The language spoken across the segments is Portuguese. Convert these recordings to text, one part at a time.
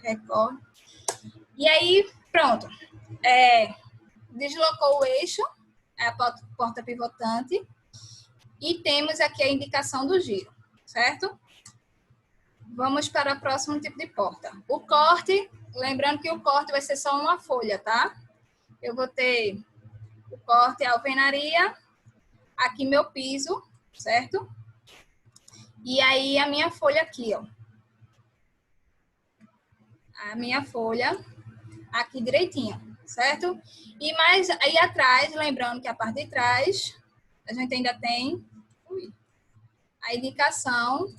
recorte. E aí, pronto. Deslocou o eixo, a porta pivotante, e temos aqui a indicação do giro, certo? Vamos para o próximo tipo de porta. O corte, lembrando que o corte vai ser só uma folha, tá? Eu vou ter o corte e a alvenaria, aqui meu piso, certo? E aí a minha folha aqui, ó. A minha folha aqui direitinho, certo? E mais aí atrás, lembrando que a parte de trás, a gente ainda tem a indicação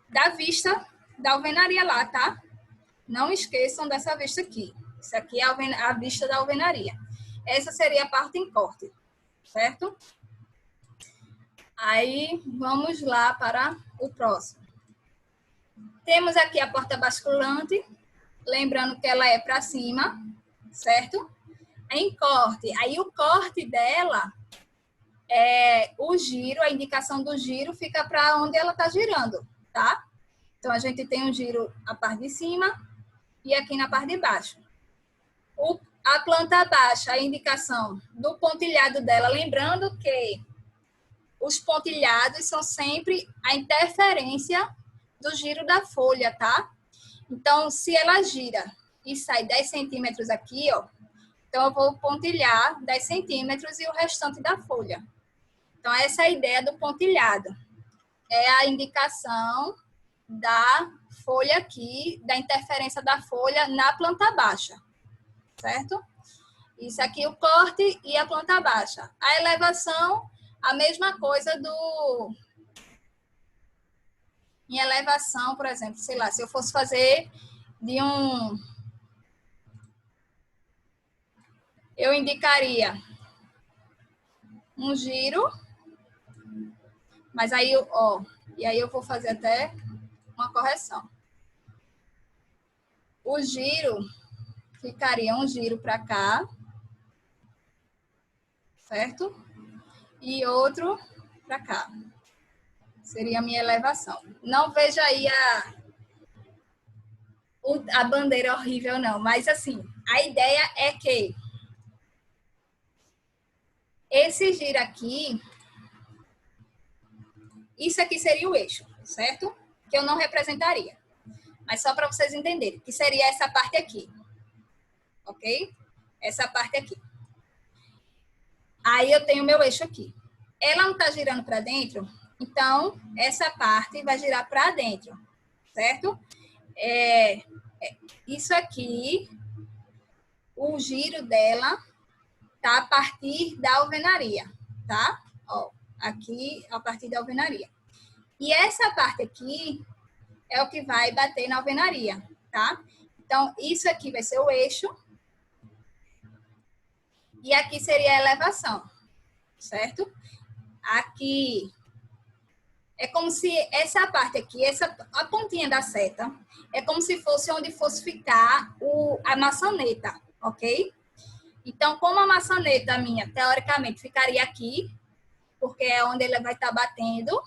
da vista da alvenaria lá, tá? Não esqueçam dessa vista aqui. Isso aqui é a vista da alvenaria. Essa seria a parte em corte, certo? Aí, vamos lá para o próximo. Temos aqui a porta basculante, lembrando que ela é para cima, certo? Em corte, aí o corte dela, o giro, a indicação do giro fica para onde ela está girando, tá? Então, a gente tem um giro na parte de cima e aqui na parte de baixo. A planta baixa, a indicação do pontilhado dela, lembrando que os pontilhados são sempre a interferência do giro da folha, tá? Então, se ela gira e sai 10 centímetros aqui, ó, então eu vou pontilhar 10 centímetros e o restante da folha. Então, essa é a ideia do pontilhado. É a indicação da folha aqui, da interferência da folha na planta baixa, certo? Isso aqui é o corte e a planta baixa. A elevação, a mesma coisa em elevação, por exemplo, sei lá, se eu fosse fazer de eu indicaria um giro, mas aí, ó, e aí eu vou fazer até uma correção. O giro ficaria um giro para cá, certo? E outro para cá. Seria a minha elevação. Não veja aí a bandeira horrível, não. Mas, assim, a ideia é que esse giro aqui, isso aqui seria o eixo, certo? Que eu não representaria. Mas só para vocês entenderem, que seria essa parte aqui. Ok? Essa parte aqui. Aí eu tenho o meu eixo aqui. Ela não está girando para dentro, então essa parte vai girar para dentro, certo? Isso aqui, o giro dela tá a partir da alvenaria, tá? Ó, aqui a partir da alvenaria. E essa parte aqui é o que vai bater na alvenaria, tá? Então, isso aqui vai ser o eixo. E aqui seria a elevação, certo? Aqui é como se essa parte aqui, a pontinha da seta, é como se fosse onde fosse ficar a maçaneta, ok? Então, como a maçaneta minha, teoricamente, ficaria aqui, porque é onde ele vai estar batendo,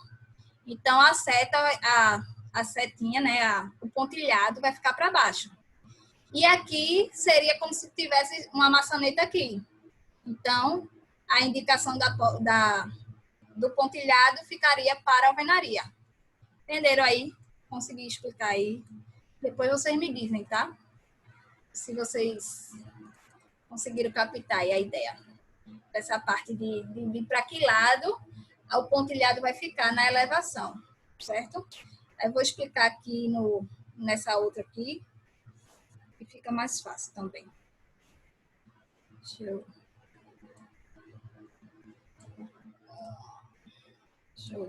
então a seta, a setinha, né, o pontilhado vai ficar para baixo. E aqui seria como se tivesse uma maçaneta aqui. Então, a indicação do pontilhado ficaria para a alvenaria. Entenderam aí? Consegui explicar aí. Depois vocês me dizem, tá? Se vocês conseguiram captar aí a ideia dessa parte de para que lado o pontilhado vai ficar na elevação, certo? Aí eu vou explicar aqui nessa outra aqui, que fica mais fácil também. Deixa eu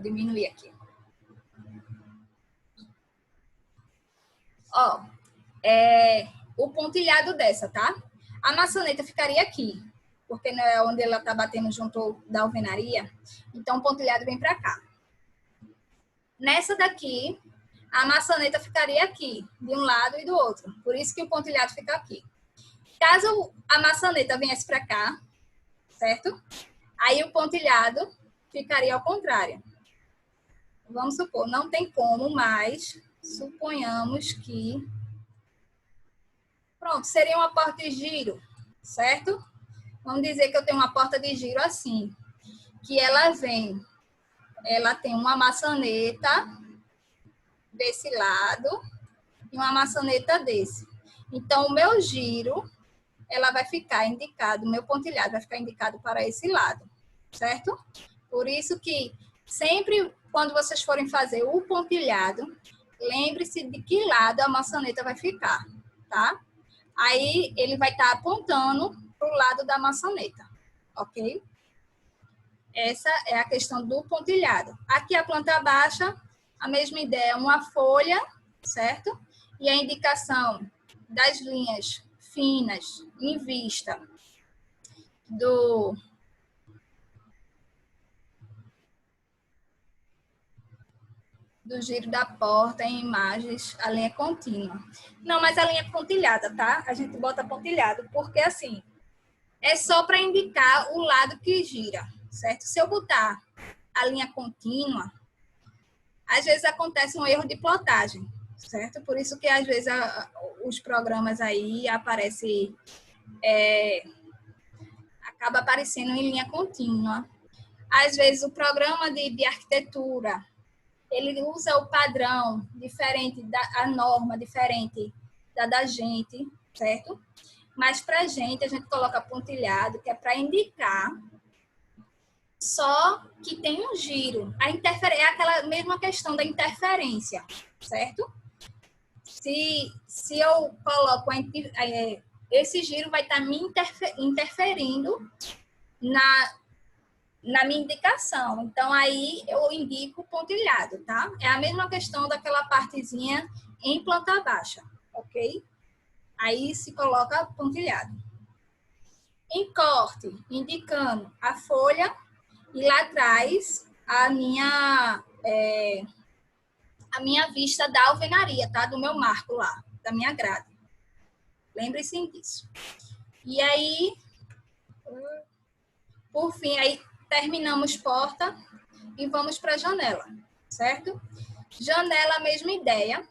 diminuir aqui. Ó, o pontilhado dessa, tá? A maçaneta ficaria aqui, porque não é onde ela tá batendo junto da alvenaria. Então, o pontilhado vem para cá. Nessa daqui, a maçaneta ficaria aqui, de um lado e do outro. Por isso que o pontilhado fica aqui. Caso a maçaneta viesse para cá, certo? Aí o pontilhado ficaria ao contrário. vamos supor, não tem como, mas suponhamos que, pronto, seria uma porta de giro, certo? Vamos dizer que eu tenho uma porta de giro assim, que ela tem uma maçaneta desse lado e uma maçaneta desse. Então, o meu giro, ela vai ficar indicado, o meu pontilhado vai ficar indicado para esse lado, certo? Por isso que sempre, quando vocês forem fazer o pontilhado, lembre-se de que lado a maçaneta vai ficar, tá? Aí, ele vai estar apontando para o lado da maçaneta, ok? Essa é a questão do pontilhado. Aqui a planta baixa, a mesma ideia, uma folha, certo? E a indicação das linhas finas em vista do giro da porta em imagens, a linha contínua. Não, mas a linha pontilhada, tá? A gente bota pontilhado, porque assim, é só para indicar o lado que gira, certo? Se eu botar a linha contínua, às vezes acontece um erro de plotagem, certo? Por isso que às vezes os programas aí acaba aparecendo em linha contínua. Às vezes o programa de arquitetura, ele usa o padrão diferente, a norma diferente da gente, certo? Mas para a gente coloca pontilhado, que é para indicar só que tem um giro. É aquela mesma questão da interferência, certo? Se eu coloco esse giro vai estar me interferindo na minha indicação. Então, aí eu indico pontilhado, tá? É a mesma questão daquela partezinha em planta baixa, ok? Aí se coloca pontilhado. Em corte, indicando a folha e lá atrás a minha vista da alvenaria, tá? Do meu marco lá, da minha grade. Lembre-se disso. E aí, por fim, aí terminamos porta e vamos para a janela, certo? Janela, mesma ideia.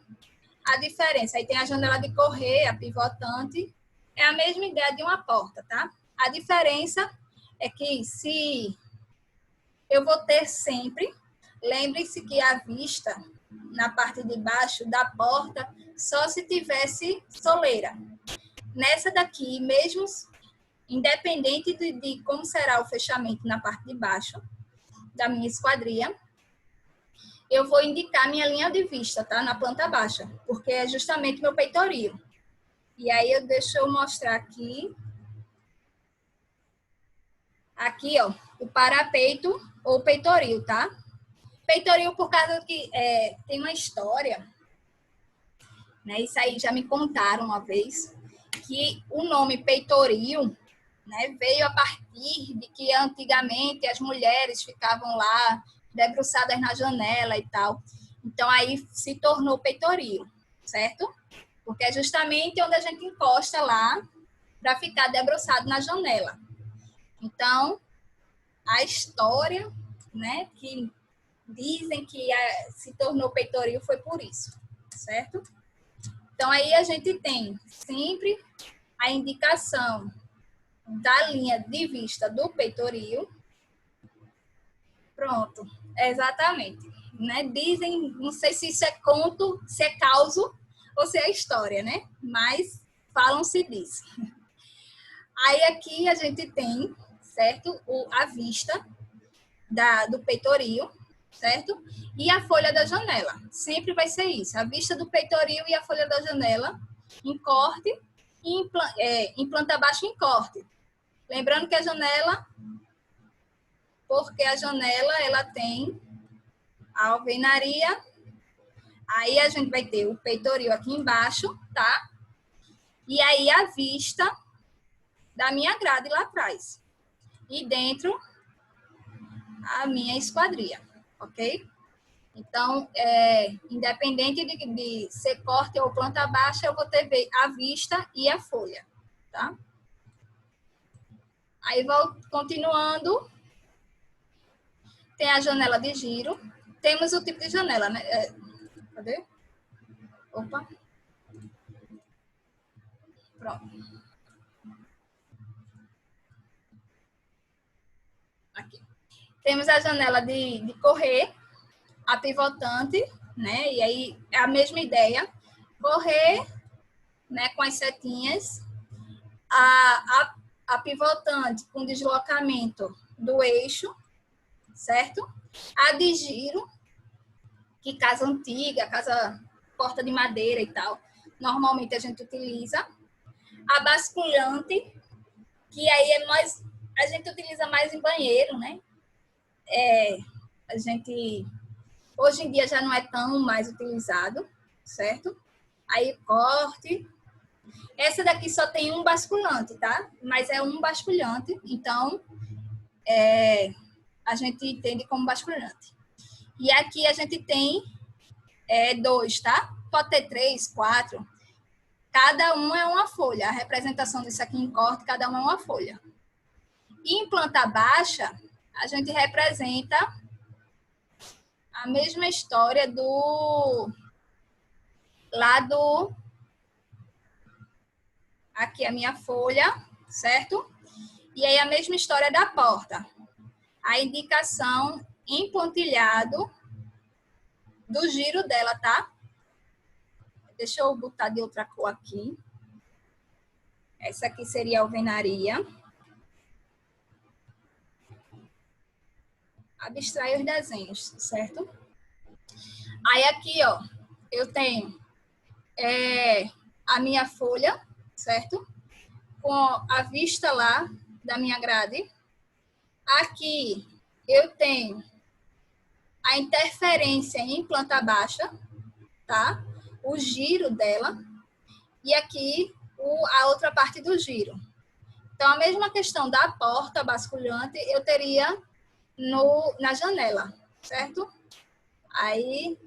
A diferença, aí tem a janela de correia, pivotante, é a mesma ideia de uma porta, tá? A diferença é que se eu vou ter sempre, lembre-se que a vista na parte de baixo da porta só se tivesse soleira. Nessa daqui, mesmo independente de como será o fechamento na parte de baixo da minha esquadria, eu vou indicar minha linha de vista, tá? Na planta baixa, porque é justamente meu peitoril. E aí, deixa eu mostrar aqui. Aqui, ó, o parapeito ou peitoril, tá? Peitoril por causa que tem uma história, né? Isso aí já me contaram uma vez, que o nome peitoril, né, veio a partir de que antigamente as mulheres ficavam lá debruçadas na janela e tal. Então, aí se tornou peitoril, certo? Porque é justamente onde a gente encosta lá para ficar debruçado na janela. Então, a história, né, que dizem que se tornou peitoril foi por isso, certo? Então, aí a gente tem sempre a indicação da linha de vista do peitoril. Pronto, exatamente. Né? Dizem, não sei se isso é conto, se é causo ou se é história, né? Mas falam-se disso. Aí aqui a gente tem, certo? A vista do peitoril, certo? E a folha da janela. Sempre vai ser isso. A vista do peitoril e a folha da janela em corte e em planta baixa em corte. Lembrando que a janela, porque a janela ela tem a alvenaria, aí a gente vai ter o peitoril aqui embaixo, tá? E aí a vista da minha grade lá atrás. E dentro, a minha esquadria, ok? Então, independente de ser corte ou planta baixa, eu vou ter a vista e a folha, tá? Aí, vou continuando. Tem a janela de giro, temos o tipo de janela, né? Cadê? Opa. Pronto. Aqui. Temos a janela de correr, a pivotante, né? E aí é a mesma ideia. Correr, né, com as setinhas. A pivotante com deslocamento do eixo, certo? A de giro, que casa antiga, casa porta de madeira e tal, normalmente a gente utiliza. A basculante, que aí é mais, a gente utiliza mais em banheiro, né? A gente, hoje em dia já não é tão mais utilizado, certo? Aí corte. Essa daqui só tem um basculante, tá? Mas é um basculante, então a gente entende como basculante. E aqui a gente tem 2, tá? Pode ter 3, 4. Cada um é uma folha. A representação disso aqui em corte, cada um é uma folha. E em planta baixa, a gente representa a mesma história do lado. Aqui a minha folha, certo? E aí a mesma história da porta. A indicação em pontilhado do giro dela, tá? Deixa eu botar de outra cor aqui. Essa aqui seria a alvenaria. Abstrai os desenhos, certo? Aí aqui, ó, eu tenho a minha folha, certo? Com a vista lá da minha grade. Aqui eu tenho a interferência em planta baixa, tá? O giro dela. E aqui a outra parte do giro. Então, a mesma questão da porta basculante, eu teria na janela, certo? Aí,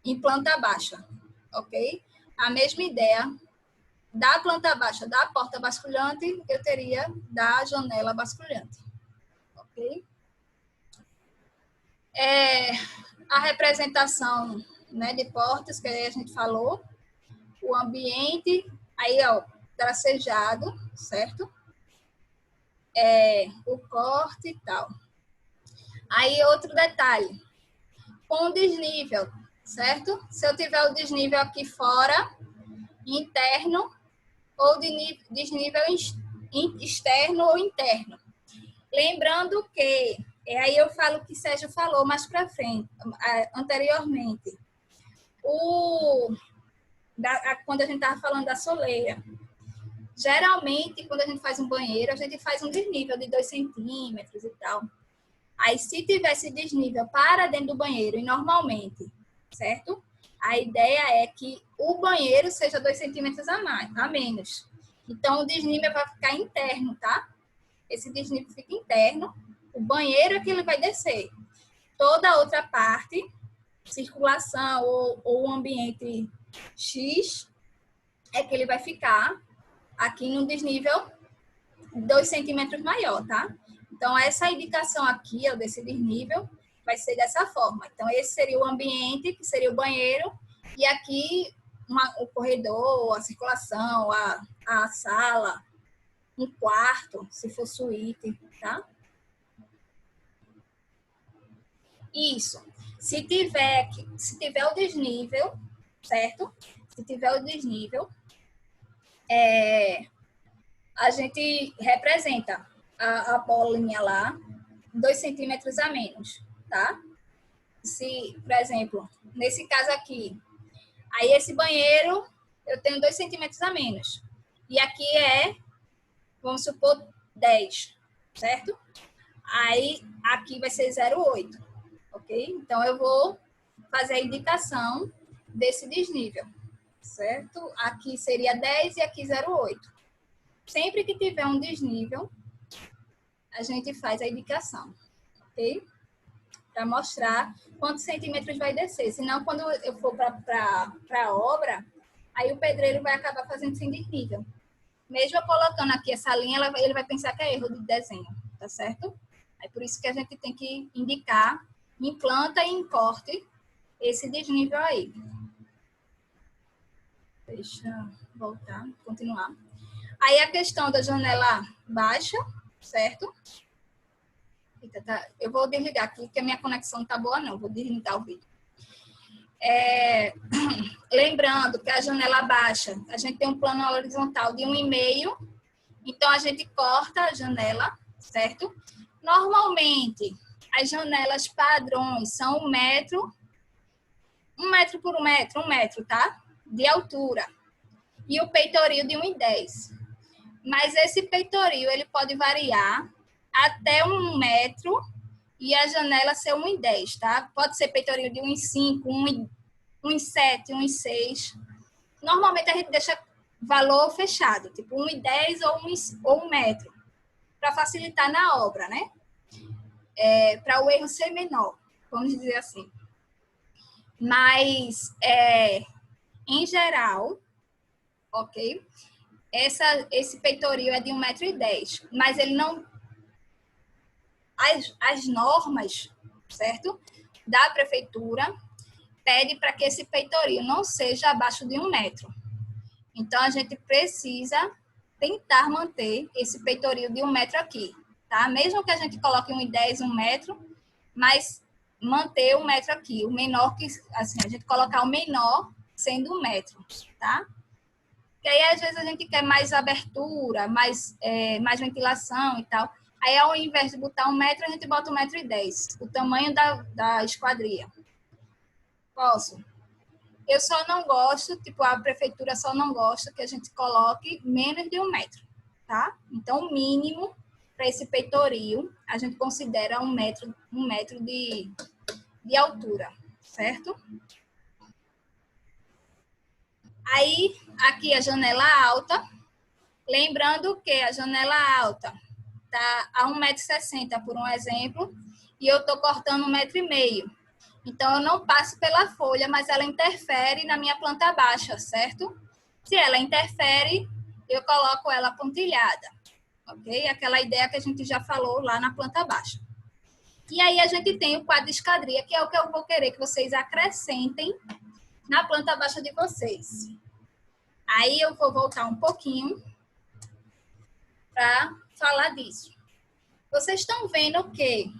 em planta baixa, ok? A mesma ideia da planta baixa da porta basculante, eu teria da janela basculante, ok? A representação, né, de portas, que aí a gente falou, o ambiente, aí, ó, tracejado, certo? O corte e tal. Aí, outro detalhe, com desnível, certo? Se eu tiver o desnível aqui fora, interno, ou de desnível externo ou interno. Lembrando que, aí eu falo o que Sérgio falou mais para frente, anteriormente, quando a gente estava falando da soleira, geralmente, quando a gente faz um banheiro, a gente faz um desnível de 2 centímetros e tal. Aí, se tivesse desnível para dentro do banheiro, e normalmente, certo? A ideia é que o banheiro seja 2 centímetros a menos. Então, o desnível vai ficar interno, tá? Esse desnível fica interno. O banheiro é que ele vai descer. Toda a outra parte, circulação ou o ambiente X, é que ele vai ficar aqui no desnível 2 centímetros maior, tá? Então, essa indicação aqui, ó, desse desnível, vai ser dessa forma. Então, esse seria o ambiente, que seria o banheiro, e aqui o corredor, a circulação, a sala, um quarto, se for suíte, tá? Isso. Se tiver o desnível, certo? Se tiver o desnível, a gente representa a bolinha lá 2 centímetros a menos, tá? Se, por exemplo, nesse caso aqui, aí esse banheiro eu tenho 2 centímetros a menos. E aqui vamos supor, 10, certo? Aí aqui vai ser 0,8, ok? Então eu vou fazer a indicação desse desnível, certo? Aqui seria 10 e aqui 0,8. Sempre que tiver um desnível, a gente faz a indicação, ok? Para mostrar quantos centímetros vai descer. Senão, quando eu for para a obra, aí o pedreiro vai acabar fazendo sem desnível. Mesmo eu colocando aqui essa linha, ele vai pensar que é erro de desenho, tá certo? É por isso que a gente tem que indicar implanta e encorte esse desnível aí. Deixa eu voltar, continuar. Aí a questão da janela baixa, certo? Eita, tá. Eu vou desligar aqui, porque a minha conexão não tá boa, não. Vou desligar o vídeo. Lembrando que a janela baixa, a gente tem um plano horizontal de 1,5, então a gente corta a janela, certo? Normalmente, as janelas padrões são 1 metro, 1 metro por 1 metro, 1 metro, tá? De altura. E o peitoril de 1,10. Mas esse peitoril, ele pode variar até 1 metro e a janela ser 1,10, tá? Pode ser peitoril de 1,5, 1,7, 1,6. Normalmente a gente deixa valor fechado, tipo 1,10 ou 1 metro, para facilitar na obra, né? Para o erro ser menor, vamos dizer assim. Mas, em geral, ok? Esse peitoril é de 1,10 m, mas ele não... As normas, certo? Da prefeitura pede para que esse peitoril não seja abaixo de 1 metro. Então, a gente precisa tentar manter esse peitoril de 1 metro aqui, tá? Mesmo que a gente coloque 1,10, 1 metro, mas manter 1 metro aqui. O menor que, assim, a gente colocar o menor sendo 1 metro, tá? Porque aí, às vezes, a gente quer mais abertura, mais ventilação e tal. Aí, ao invés de botar 1 metro, a gente bota 1,10 m, o tamanho da esquadria. Posso? Eu só não gosto, tipo, a prefeitura só não gosta que a gente coloque menos de 1 metro, tá? Então, o mínimo para esse peitoril, a gente considera 1 metro de altura, certo? Aí, aqui a janela alta. Lembrando que a janela alta tá a 1,60 m, por um exemplo, e eu tô cortando 1,5 m. Então, eu não passo pela folha, mas ela interfere na minha planta baixa, certo? Se ela interfere, eu coloco ela pontilhada, ok? Aquela ideia que a gente já falou lá na planta baixa. E aí, a gente tem o quadro de esquadria, que é o que eu vou querer que vocês acrescentem na planta baixa de vocês. Aí, eu vou voltar um pouquinho para falar disso. Vocês estão vendo que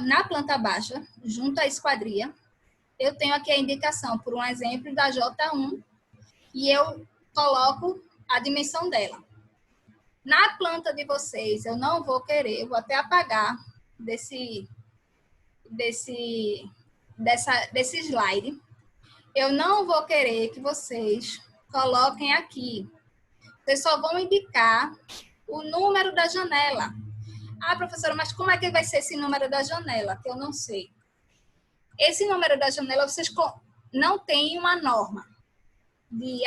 na planta baixa, junto à esquadria, eu tenho aqui a indicação, por um exemplo, da J1, e eu coloco a dimensão dela. Na planta de vocês, eu não vou querer, eu vou até apagar desse slide. Eu não vou querer que vocês coloquem aqui. Vocês só vão indicar o número da janela. Ah, professora, mas como é que vai ser esse número da janela? Que eu não sei. Esse número da janela, vocês não tem uma norma de,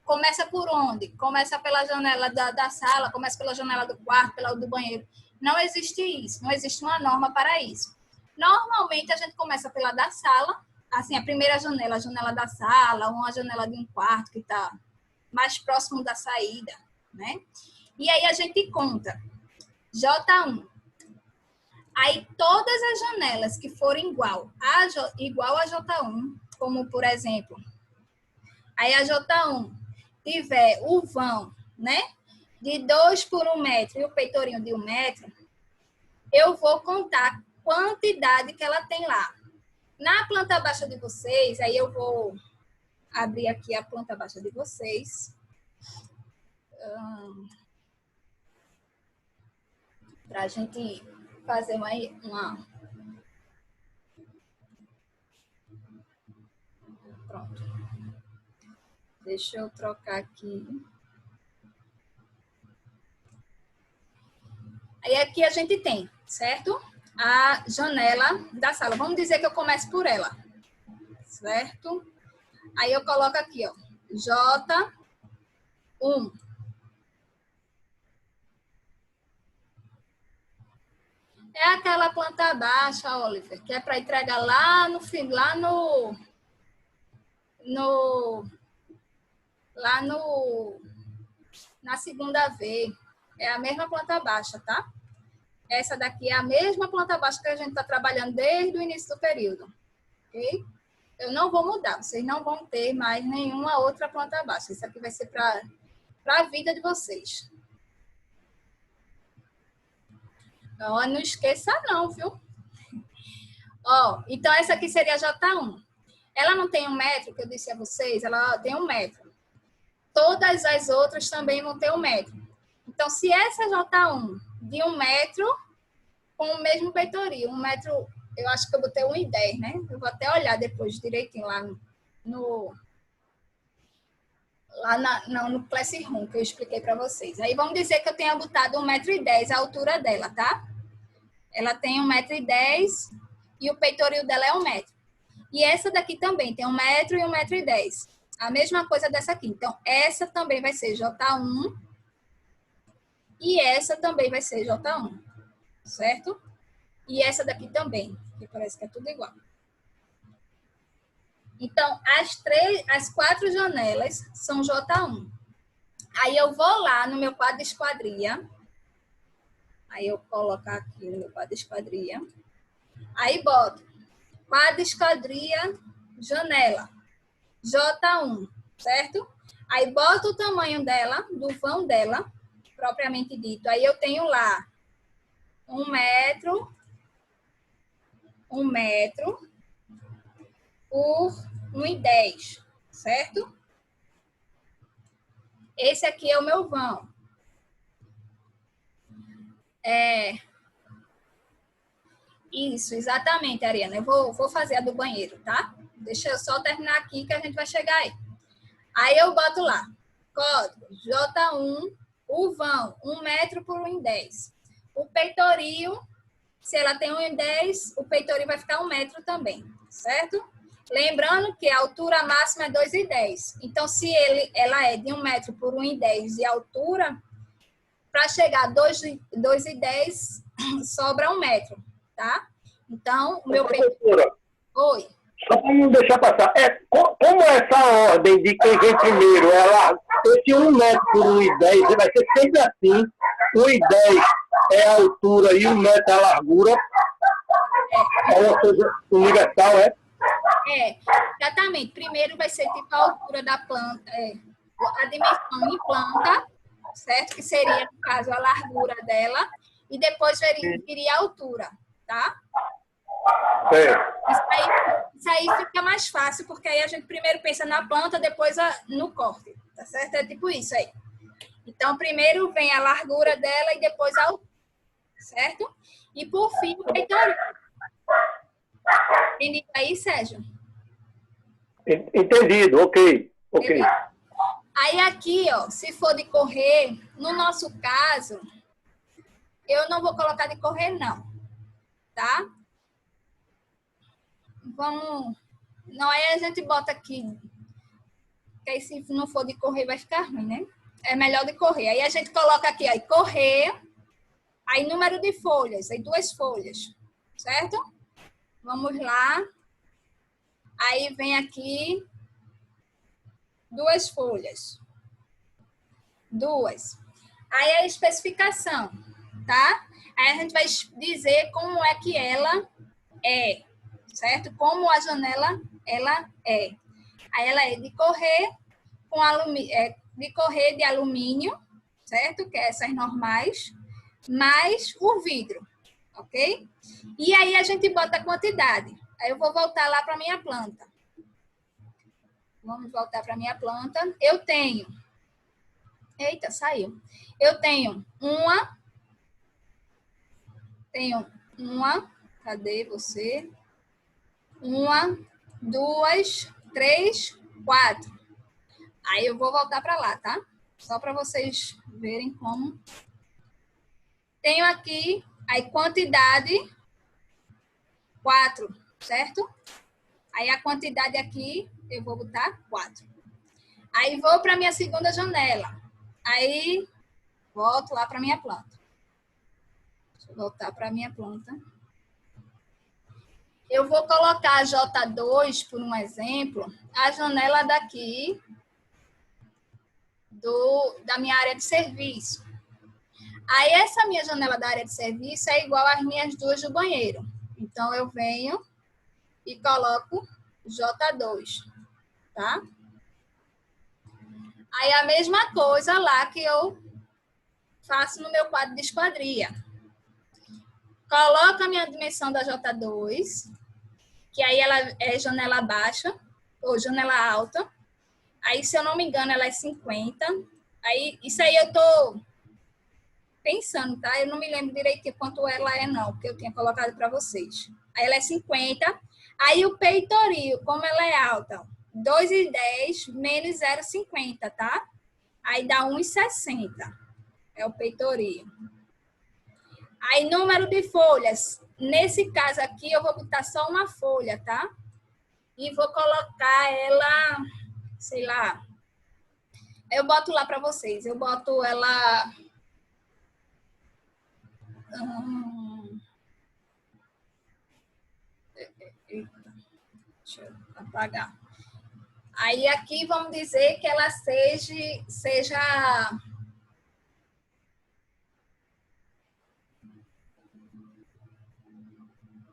começa por onde? Começa pela janela da sala, começa pela janela do quarto, pela do banheiro. Não existe isso, não existe uma norma para isso. Normalmente, a gente começa pela da sala, assim, a primeira janela, a janela da sala, ou a janela de um quarto que está mais próximo da saída, né? E aí, a gente conta J1. Aí, todas as janelas que forem igual a J1, como, por exemplo, aí a J1 tiver o vão, né, de 2 por 1 metro e o peitorinho de 1 metro, eu vou contar a quantidade que ela tem lá. Na planta baixa de vocês, aí eu vou abrir aqui a planta baixa de vocês. Para a gente fazer uma... Pronto. Deixa eu trocar aqui. Aí aqui a gente tem, certo? A janela da sala. Vamos dizer que eu começo por ela, certo? Aí eu coloco aqui, ó, J1. É aquela planta baixa, Oliver, que é para entregar lá no fim, na segunda V. É a mesma planta baixa, tá? essa daqui é a mesma planta baixa que a gente está trabalhando desde o início do período. Ok? Eu não vou mudar, vocês não vão ter mais nenhuma outra planta baixa. Isso aqui vai ser para a vida de vocês. Ó, não esqueça não, viu? Ó, então essa aqui seria a J1. Ela não tem 1 metro, que eu disse a vocês, ela tem 1 metro. Todas as outras também vão ter 1 metro. Então, se essa J1 de 1 metro, com o mesmo peitoril, 1 metro, eu acho que eu botei 1,10, né? Eu vou até olhar depois direitinho lá no Classroom, que eu expliquei para vocês. Aí vamos dizer que eu tenha botado 1,10 m a altura dela, tá? Ela tem 1,10 m e o peitoril dela é 1 metro. E essa daqui também tem 1 metro e 1,10 m. A mesma coisa dessa aqui. Então, essa também vai ser J1 e essa também vai ser J1, certo? E essa daqui também, que parece que é tudo igual. Então, as 4 janelas são J1. Aí eu vou lá no meu quadro de esquadria. Aí eu coloco aqui no meu quadro de esquadria. Aí boto quadro de esquadria, janela, J1, certo? Aí boto o tamanho dela, do vão dela, propriamente dito. Aí eu tenho lá 1 metro, 1 metro por 1,10 m, certo? Esse aqui é o meu vão. Isso, exatamente, Ariana. Eu vou fazer a do banheiro, tá? Deixa eu só terminar aqui que a gente vai chegar aí. Aí eu boto lá, código J1, o vão, 1 metro por 1,10 m. O peitoril, se ela tem 1,10 m, o peitoril vai ficar 1 metro também, certo? Lembrando que a altura máxima é 2,10 m. Então, se ela é de 1 metro por 1,10 m de altura, para chegar a 2,10 m, sobra 1 metro, tá? Então, o meu peitoril... Oi. Só para não deixar passar, como essa ordem de quem vem primeiro, esse 1 metro por 1,10 m, vai ser sempre assim, 1,10 m é a altura e 1 metro é a largura, é uma coisa universal, é? Exatamente. Primeiro vai ser tipo a altura da planta, a dimensão em planta, certo? Que seria, no caso, a largura dela, e depois viria a altura, tá? Isso aí fica mais fácil, porque aí a gente primeiro pensa na planta, depois no corte, tá certo? É tipo isso aí. Então, primeiro vem a largura dela e depois a altura, certo? E por fim, o peitoril. Entendido aí, Sérgio? Entendido, ok. Aí aqui, ó, se for de correr, no nosso caso, eu não vou colocar de correr, não, tá? Vamos... Não, aí a gente bota aqui, que aí se não for de correr vai ficar ruim, né? É melhor de correr. Aí a gente coloca aqui, aí correr, aí número de folhas, aí 2 folhas, certo? Vamos lá. Aí vem aqui 2 folhas. 2. Aí a especificação, tá? Aí a gente vai dizer como é que ela é, certo? Como a janela ela é. Aí ela é de correr com de correr de alumínio, certo? Que é essas normais, mais o vidro, ok? E aí a gente bota a quantidade. Aí eu vou voltar lá para minha planta. Vamos voltar para minha planta. Eu tenho... Eita, saiu. Eu tenho uma... Cadê você? 1, 2, 3, 4. Aí eu vou voltar para lá, tá? Só para vocês verem como. Tenho aqui a quantidade 4, certo? Aí a quantidade aqui, eu vou botar 4. Aí vou para minha segunda janela. Aí volto lá para minha planta. Deixa eu voltar para minha planta. Eu vou colocar a J2, por um exemplo, a janela daqui da minha área de serviço. Aí, essa minha janela da área de serviço é igual às minhas duas do banheiro. Então, eu venho e coloco J2, tá? Aí, a mesma coisa lá que eu faço no meu quadro de esquadria. Coloco a minha dimensão da J2, que aí ela é janela baixa ou janela alta. Aí, se eu não me engano, ela é 50. Aí, isso aí eu tô pensando, tá? Eu não me lembro direito quanto ela é, não, porque eu tinha colocado para vocês. Aí, ela é 50. Aí, o peitoril, como ela é alta, 2,10 menos 0,50, tá? Aí, dá 1,60. É o peitoril. Aí, número de folhas. Nesse caso aqui, eu vou botar só uma folha, tá? E vou colocar ela, sei lá. Eu boto lá para vocês. Eu boto ela... Deixa eu apagar. Aí, aqui, vamos dizer que ela seja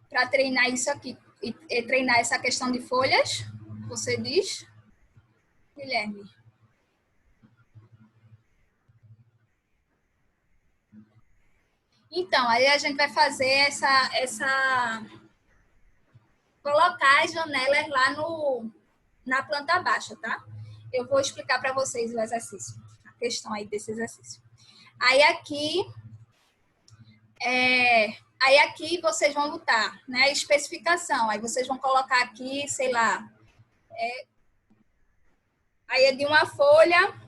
para treinar isso aqui, e treinar essa questão de folhas, você diz, Guilherme? Então, aí a gente vai fazer colocar as janelas lá na planta baixa, tá? Eu vou explicar para vocês o exercício, a questão aí desse exercício. Aí aqui vocês vão botar, né, a especificação. Aí vocês vão colocar aqui, sei lá, aí é de uma folha,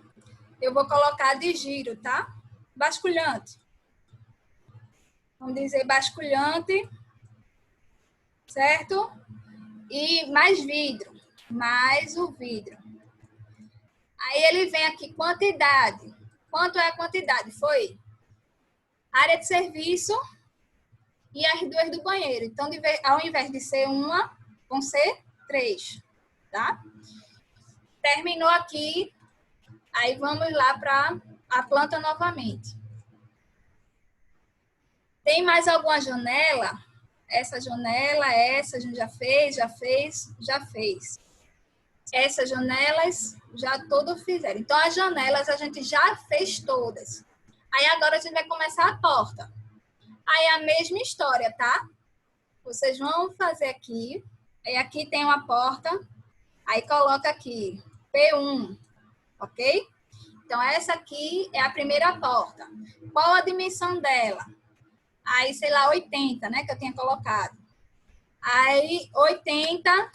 eu vou colocar de giro, tá? Basculhante. Vamos dizer basculhante, certo? E mais vidro, mais o vidro. Aí ele vem aqui, quantidade. Quanto é a quantidade? Foi área de serviço e as duas do banheiro. Então, ao invés de ser uma, vão ser 3, tá? Terminou aqui, aí vamos lá para a planta novamente. Tem mais alguma janela? Essa a gente já fez. Essas janelas já todas fizeram. Então, as janelas a gente já fez todas. Aí, agora a gente vai começar a porta. Aí, a mesma história, tá? Vocês vão fazer aqui. Aí, aqui tem uma porta. Aí, coloca aqui P1, ok? Então, essa aqui é a primeira porta. Qual a dimensão dela? Aí, sei lá, 80, né? Que eu tinha colocado. Aí, 80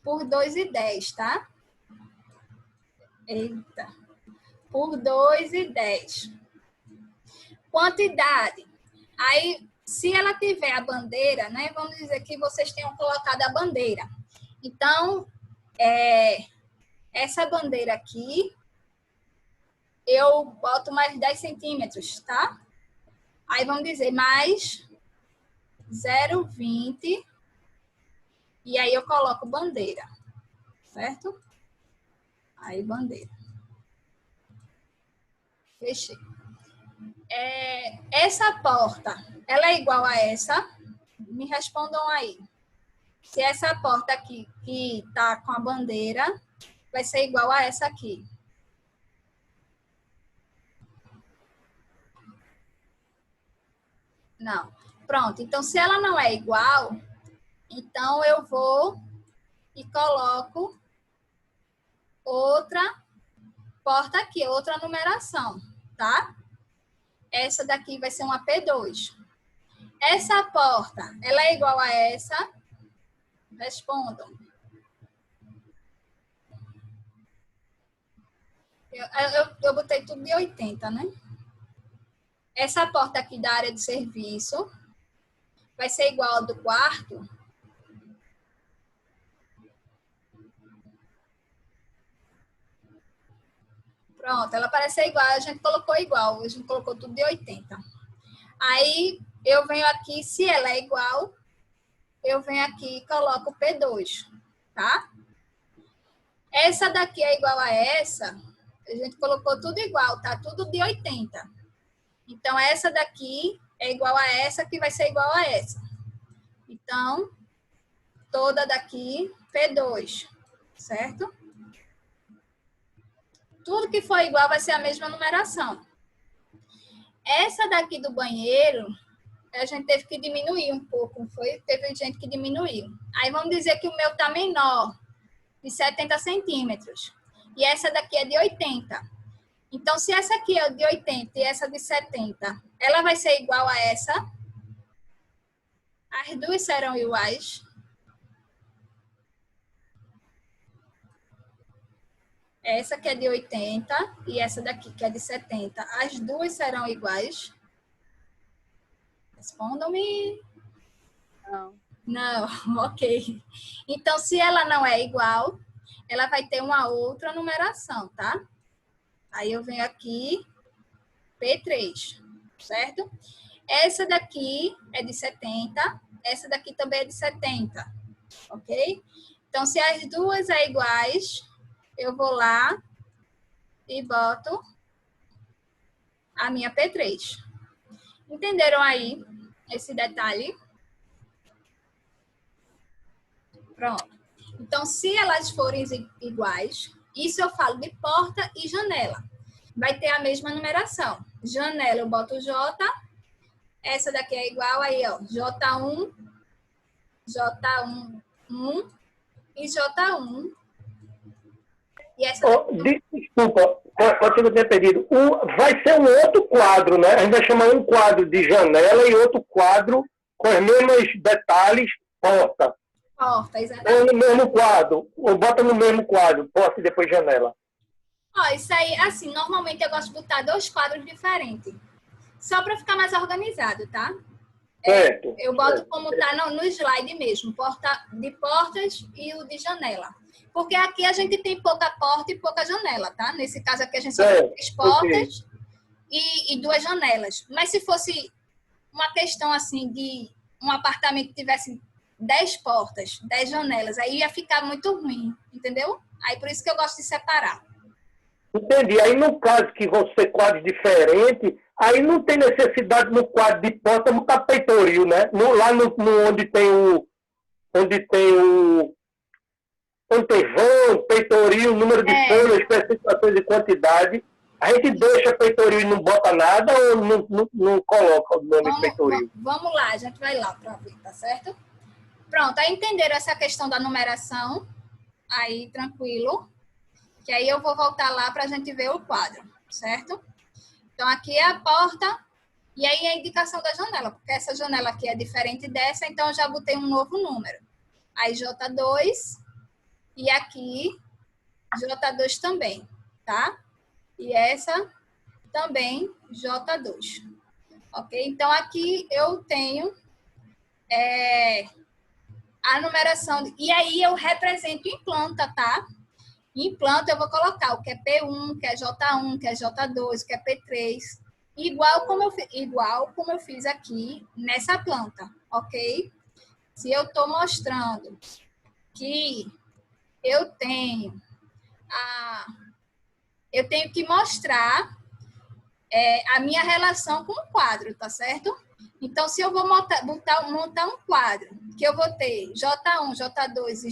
por 2,10, tá? Eita. Por 2,10. Quantidade. Aí, se ela tiver a bandeira, né? Vamos dizer que vocês tenham colocado a bandeira. Então, essa bandeira aqui, eu boto mais 10 centímetros, tá? Aí, vamos dizer, mais 0,20. E aí, eu coloco bandeira, certo? Aí, bandeira. Fechei. Essa porta, ela é igual a essa? Me respondam aí. Se essa porta aqui, que tá com a bandeira, vai ser igual a essa aqui. Não. Pronto. Então, se ela não é igual, então eu vou e coloco outra porta aqui, outra numeração, tá? Essa daqui vai ser uma P2. Essa porta, ela é igual a essa? Respondam. Eu botei tudo de 80, né? Essa porta aqui da área de serviço vai ser igual ao do quarto? Pronto, ela parece ser igual, a gente colocou igual, a gente colocou tudo de 80. Aí, eu venho aqui, se ela é igual, eu venho aqui e coloco P2, tá? Essa daqui é igual a essa? A gente colocou tudo igual, tá? Tudo de 80. Então, essa daqui é igual a essa, que vai ser igual a essa. Então, toda daqui, P2, certo? Tudo que for igual vai ser a mesma numeração. Essa daqui do banheiro, a gente teve que diminuir um pouco, foi? Teve gente que diminuiu. Aí vamos dizer que o meu tá menor, de 70 centímetros. E essa daqui é de 80. Então, se essa aqui é de 80 e essa de 70, ela vai ser igual a essa? As duas serão iguais. Essa que é de 80 e essa daqui que é de 70. As duas serão iguais? Respondam-me. Não. Não, ok. Então, se ela não é igual, ela vai ter uma outra numeração, tá? Aí eu venho aqui, P3, certo? Essa daqui é de 70, essa daqui também é de 70, ok? Então, se as duas é iguais, eu vou lá e boto a minha P3. Entenderam aí esse detalhe? Pronto. Então, se elas forem iguais, isso eu falo de porta e janela. Vai ter a mesma numeração. Janela eu boto J, essa daqui é igual aí, ó, J1, J1, 1 e J1. E essa daqui... Desculpa, pode ser que eu tenha perdido. Vai ser um outro quadro, né? A gente vai chamar um quadro de janela e outro quadro com os mesmos detalhes, porta. Porta, exatamente. Ou no mesmo quadro, ou bota no mesmo quadro, porta e depois janela. Ó, isso aí, assim, normalmente eu gosto de botar 2 quadros diferentes. Só para ficar mais organizado, tá? Certo. Eu boto certo. como tá no slide mesmo, porta de portas e o de janela. Porque aqui a gente tem pouca porta e pouca janela, tá? Nesse caso aqui a gente só tem 3 portas e 2 janelas. Mas se fosse uma questão assim de um apartamento que tivesse 10 portas, 10 janelas, aí ia ficar muito ruim, entendeu? Aí por isso que eu gosto de separar. Entendi. Aí no caso que vão ser quadros diferentes, aí não tem necessidade no quadro de porta botar peitoril, né? Lá onde tem vão, peitoril, número de folhas, especificações de quantidade. A gente deixa peitoril e não bota nada ou não coloca o nome de peitoril? Vamos lá, a gente vai lá para ver, tá certo? Pronto, aí entenderam essa questão da numeração? Aí, tranquilo. Que aí eu vou voltar lá para a gente ver o quadro, certo? Então, aqui é a porta e aí a indicação da janela, porque essa janela aqui é diferente dessa, então eu já botei um novo número. Aí, J2 e aqui, J2 também, tá? E essa também, J2. Ok? Então, aqui eu tenho a numeração. E aí eu represento em planta, tá? Em planta eu vou colocar o que é P1, que é J1, que é J2, que é P3, igual como eu fiz aqui nessa planta, ok? Se eu estou mostrando que eu tenho que mostrar a minha relação com o quadro, tá certo? Então, se eu vou montar um quadro, que eu vou ter J1, J2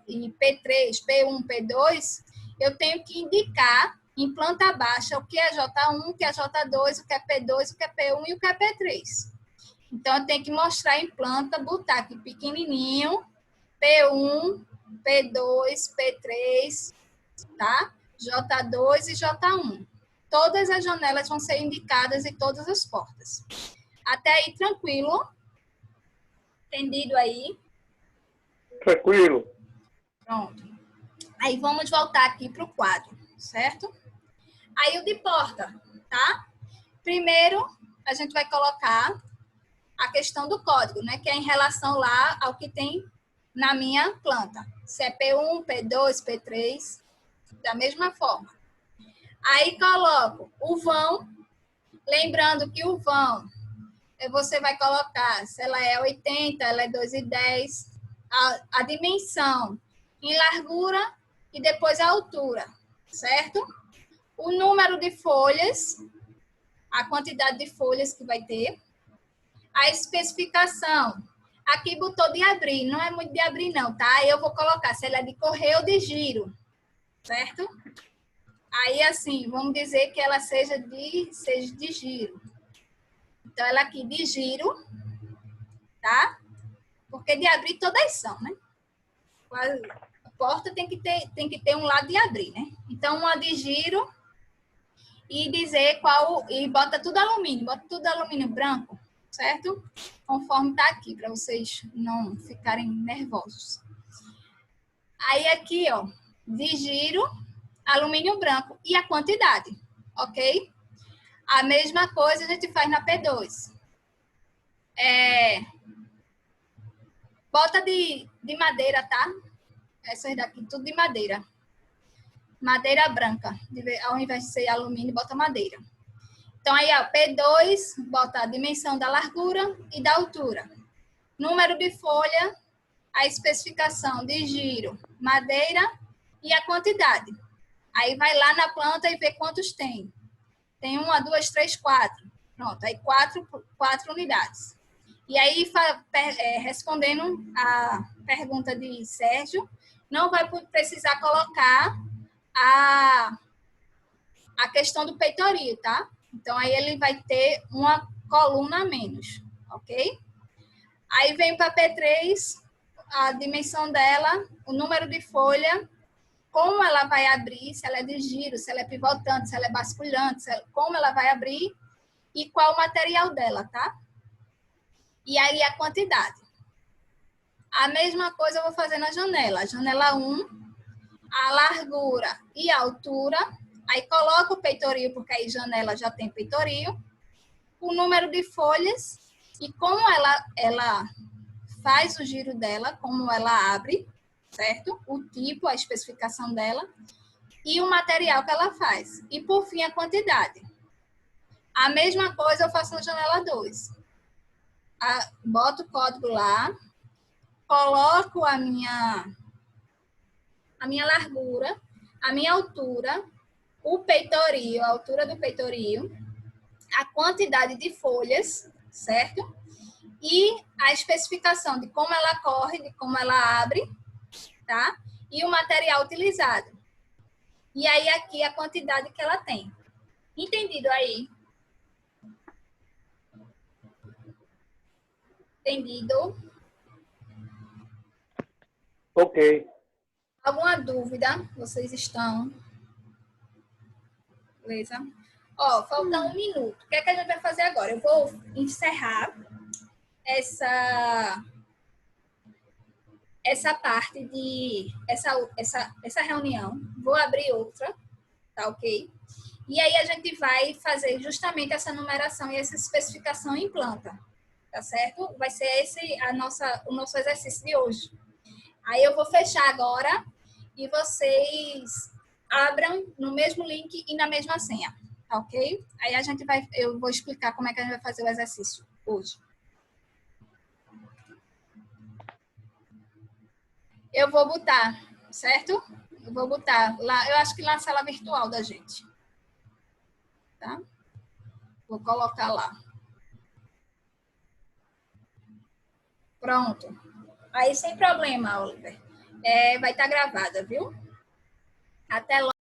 e P3, P1, P2, eu tenho que indicar em planta baixa o que é J1, o que é J2, o que é P2, o que é P1 e o que é P3. Então, eu tenho que mostrar em planta, botar aqui pequenininho, P1, P2, P3, tá? J2 e J1. Todas as janelas vão ser indicadas e todas as portas. Até aí, tranquilo? Entendido aí? Tranquilo. Pronto. Aí, vamos voltar aqui para o quadro, certo? Aí, o de porta, tá? Primeiro, a gente vai colocar a questão do código, né? Que é em relação lá ao que tem na minha planta. Se é P1, P2, P3, da mesma forma. Aí, coloco o vão. Lembrando que o vão, você vai colocar, se ela é 80, ela é 2,10, a dimensão em largura e depois a altura, certo? o número de folhas, a quantidade de folhas que vai ter, a especificação. Aqui botou de abrir, não é muito de abrir não, tá? Eu vou colocar se ela é de correr ou de giro, certo? Aí, assim, vamos dizer que ela seja de giro. Então, ela aqui de giro, tá? Porque de abrir todas são, né? A porta tem que ter um lado de abrir, né? Então, uma de giro e dizer qual... E bota tudo alumínio branco, certo? Conforme tá aqui, para vocês não ficarem nervosos. Aí, aqui, ó, de giro, alumínio branco e a quantidade, ok? A mesma coisa a gente faz na P2. Bota de madeira, tá? Essas daqui, tudo de madeira. Madeira branca. Ao invés de ser alumínio, bota madeira. Então, aí, ó, P2, bota a dimensão da largura e da altura. Número de folha, a especificação de giro, madeira e a quantidade. Aí, vai lá na planta e vê quantos tem. Tem 1, 2, 3, 4. Pronto, aí 4 unidades. E aí, respondendo a pergunta de Sérgio, não vai precisar colocar a questão do peitoril, tá? Então, aí ele vai ter uma coluna a menos, ok? Aí vem para P3, a dimensão dela, o número de folha, como ela vai abrir, se ela é de giro, se ela é pivotante, se ela é basculante, como ela vai abrir e qual o material dela, tá? E aí a quantidade. A mesma coisa eu vou fazer na janela. Janela 1, a largura e a altura. Aí coloco o peitoril, porque aí janela já tem peitoril. O número de folhas e como ela faz o giro dela, como ela abre, certo? O tipo, a especificação dela. E o material que ela faz. E, por fim, a quantidade. A mesma coisa eu faço na janela 2. Boto o código lá, coloco a minha largura, a minha altura, o peitoril, a altura do peitoril, a quantidade de folhas, certo? E a especificação de como ela corre, de como ela abre, tá? E o material utilizado. E aí aqui a quantidade que ela tem. Entendido aí? Entendido? Ok. Alguma dúvida? Vocês estão? Beleza? Ó, falta 1 minuto. O que é que a gente vai fazer agora? Eu vou encerrar essa parte de... Essa reunião. Vou abrir outra, tá ok? E aí a gente vai fazer justamente essa numeração e essa especificação em planta, tá certo? Vai ser esse o nosso exercício de hoje. Aí eu vou fechar agora e vocês abram no mesmo link e na mesma senha, tá ok? Aí eu vou explicar como é que a gente vai fazer o exercício hoje. Eu vou botar, certo? Eu vou botar lá, eu acho que na sala virtual da gente. Tá? Vou colocar lá. Pronto. Aí, sem problema, Oliver. Vai estar gravada, viu? Até logo.